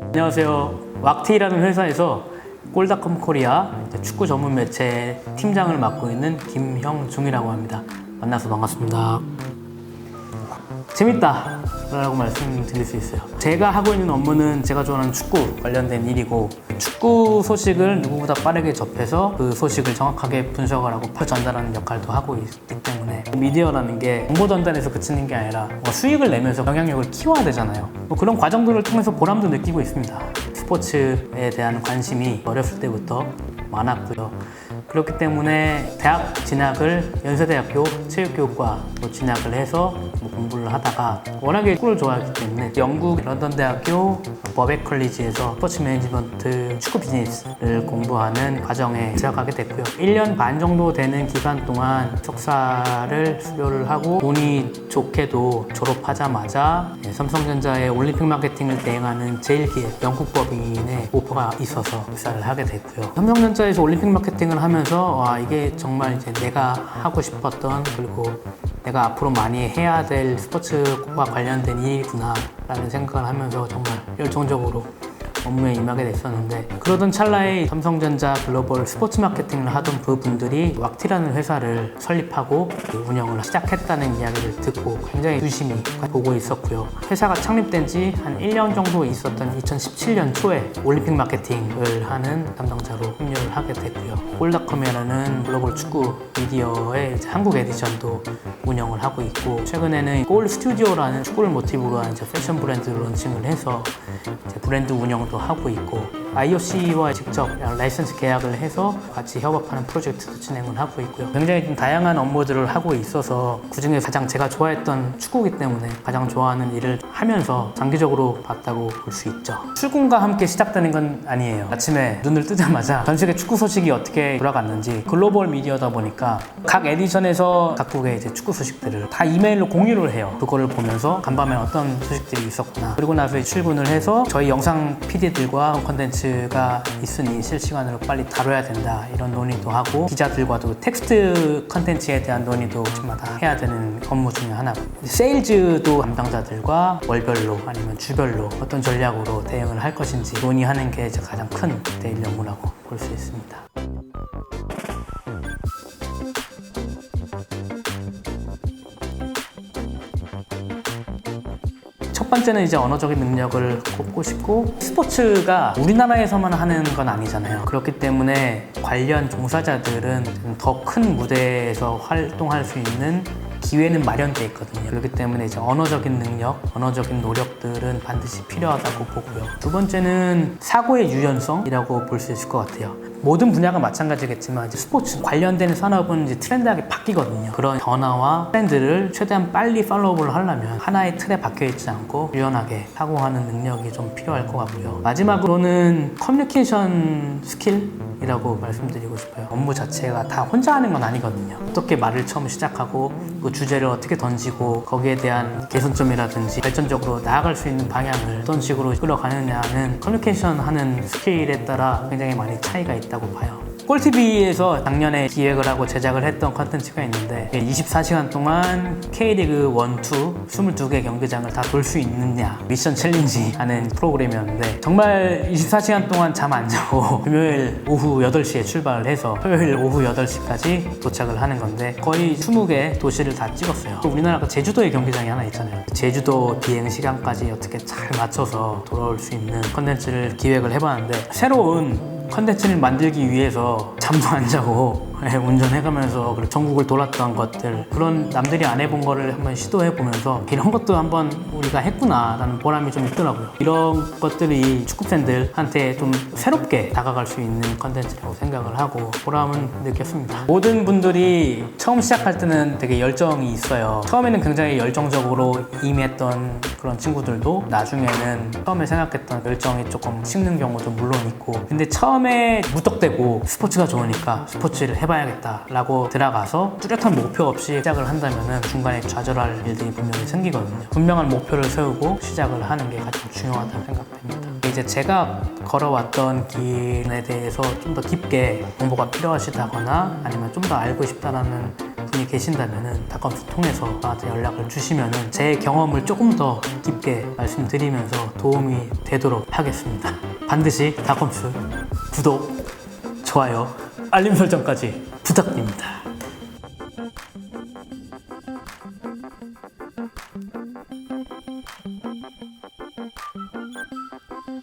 안녕하세요. 왁티라는 회사에서 골닷컴 코리아 축구 전문 매체 팀장을 맡고 있는 김형중이라고 합니다. 만나서 반갑습니다. 재밌다 라고 말씀드릴 수 있어요. 제가 하고 있는 업무는 제가 좋아하는 축구 관련된 일이고, 축구 소식을 누구보다 빠르게 접해서 그 소식을 정확하게 분석을 하고 전달하는 역할도 하고 있기 때문에, 미디어라는 게 정보 전달에서 그치는 게 아니라 수익을 내면서 영향력을 키워야 되잖아요. 그런 과정들을 통해서 보람도 느끼고 있습니다. 스포츠에 대한 관심이 어렸을 때부터 많았고요. 그렇기 때문에 대학 진학을 연세대학교 체육교육과로 진학을 해서 공부를 하다가 워낙에 축구를 좋아하기 때문에 영국 런던 대학교 버백 컬리지에서 스포츠 매니지먼트 축구 비즈니스를 공부하는 과정에 들어가게 됐고요. 1년 반 정도 되는 기간 동안 석사를 수료를 하고, 운이 좋게도 졸업하자마자 삼성전자의 올림픽 마케팅을 대행하는 제일기획 영국 법인의 오퍼가 있어서 입사를 하게 됐고요. 삼성전자에서 올림픽 마케팅을 하면서 이게 정말 이제 내가 하고 싶었던, 그리고 내가 앞으로 많이 해야 될 스포츠와 관련된 일이구나 라는 생각을 하면서 정말 열정적으로 업무에 임하게 됐었는데, 그러던 찰나에 삼성전자 글로벌 스포츠 마케팅을 하던 그분들이 왁티라는 회사를 설립하고 운영을 시작했다는 이야기를 듣고 굉장히 유심히 보고 있었고요. 회사가 창립된 지 한 1년 정도 있었던 2017년 초에 올림픽 마케팅을 하는 담당자로 합류를 하게 됐고요. 골닷컴이라는 글로벌 축구 미디어의 한국 에디션도 운영을 하고 있고, 최근에는 골 스튜디오라는 축구를 모티브로 한 패션 브랜드를 론칭을 해서 브랜드 운영도 하고 있고, IOC와 직접 라이선스 계약을 해서 같이 협업하는 프로젝트도 진행을 하고 있고요. 굉장히 좀 다양한 업무들을 하고 있어서 그중에 가장 제가 좋아했던 축구이기 때문에 가장 좋아하는 일을 하면서 장기적으로 봤다고 볼 수 있죠. 출근과 함께 시작되는 건 아니에요. 아침에 눈을 뜨자마자 전 세계 축구 소식이 어떻게 돌아갔는지, 글로벌 미디어다 보니까 각 에디션에서 각국의 이제 축구 소식들을 다 이메일로 공유를 해요. 그거를 보면서 간밤에 어떤 소식들이 있었구나. 그리고 나서 출근을 해서 저희 영상 PD들과 컨텐츠가 있으니 실시간으로 빨리 다뤄야 된다, 이런 논의도 하고, 기자들과도 텍스트 컨텐츠에 대한 논의도 아침마다 해야 되는 업무 중에 하나고, 세일즈도 담당자들과 월별로 아니면 주별로 어떤 전략으로 대응을 할 것인지 논의하는 게 가장 큰 데일리 업무라고 볼 수 있습니다. 첫 번째는 이제 언어적인 능력을 꼽고 싶고, 스포츠가 우리나라에서만 하는 건 아니잖아요. 그렇기 때문에 관련 종사자들은 더 큰 무대에서 활동할 수 있는 기회는 마련되어 있거든요. 그렇기 때문에 이제 언어적인 능력, 언어적인 노력들은 반드시 필요하다고 보고요. 두 번째는 사고의 유연성이라고 볼 수 있을 것 같아요. 모든 분야가 마찬가지겠지만 이제 스포츠 관련된 산업은 이제 트렌드하게 바뀌거든요. 그런 변화와 트렌드를 최대한 빨리 팔로우를 하려면 하나의 틀에 박혀 있지 않고 유연하게 사고하는 능력이 좀 필요할 것 같고요. 마지막으로는 커뮤니케이션 스킬이라고 말씀드리고 싶어요. 업무 자체가 다 혼자 하는 건 아니거든요. 어떻게 말을 처음 시작하고 그 주제를 어떻게 던지고 거기에 대한 개선점이라든지 발전적으로 나아갈 수 있는 방향을 어떤 식으로 끌어가느냐는 커뮤니케이션 하는 스킬에 따라 굉장히 많이 차이가 있다고 봐요. 꼴TV에서 작년에 기획을 하고 제작을 했던 컨텐츠가 있는데, 24시간 동안 K리그 1, 2 22개 경기장을 다 돌 수 있느냐 미션 챌린지 하는 프로그램이었는데, 정말 24시간 동안 잠 안 자고 금요일 오후 8시에 출발을 해서 토요일 오후 8시까지 도착을 하는 건데, 거의 20개 도시를 다 찍었어요. 또 우리나라가 제주도에 경기장이 하나 있잖아요. 제주도 비행 시간까지 어떻게 잘 맞춰서 돌아올 수 있는 컨텐츠를 기획을 해봤는데, 새로운 컨텐츠를 만들기 위해서 잠도 안 자고 운전해가면서 전국을 돌았던 것들, 그런 남들이 안 해본 거를 한번 시도해보면서 이런 것도 한번 우리가 했구나 라는 보람이 좀 있더라고요. 이런 것들이 축구 팬들한테 좀 새롭게 다가갈 수 있는 컨텐츠라고 생각을 하고 보람은 느꼈습니다. 모든 분들이 처음 시작할 때는 되게 열정이 있어요. 처음에는 굉장히 열정적으로 임했던 그런 친구들도 나중에는 처음에 생각했던 열정이 조금 식는 경우도 물론 있고, 근데 처음에 무턱대고 스포츠가 좋으니까 스포츠를 해봐야겠다 라고 들어가서 뚜렷한 목표 없이 시작을 한다면 중간에 좌절할 일들이 분명히 생기거든요. 분명한 목표를 세우고 시작을 하는 게 가장 중요하다고 생각됩니다. 이제 제가 걸어왔던 길에 대해서 좀 더 깊게 공부가 필요하시다거나 아니면 좀 더 알고 싶다라는 분이 계신다면은 닷컴스 통해서 나한테 연락을 주시면은 제 경험을 조금 더 깊게 말씀드리면서 도움이 되도록 하겠습니다. 반드시 닷컴스 구독, 좋아요, 알림 설정까지 부탁드립니다.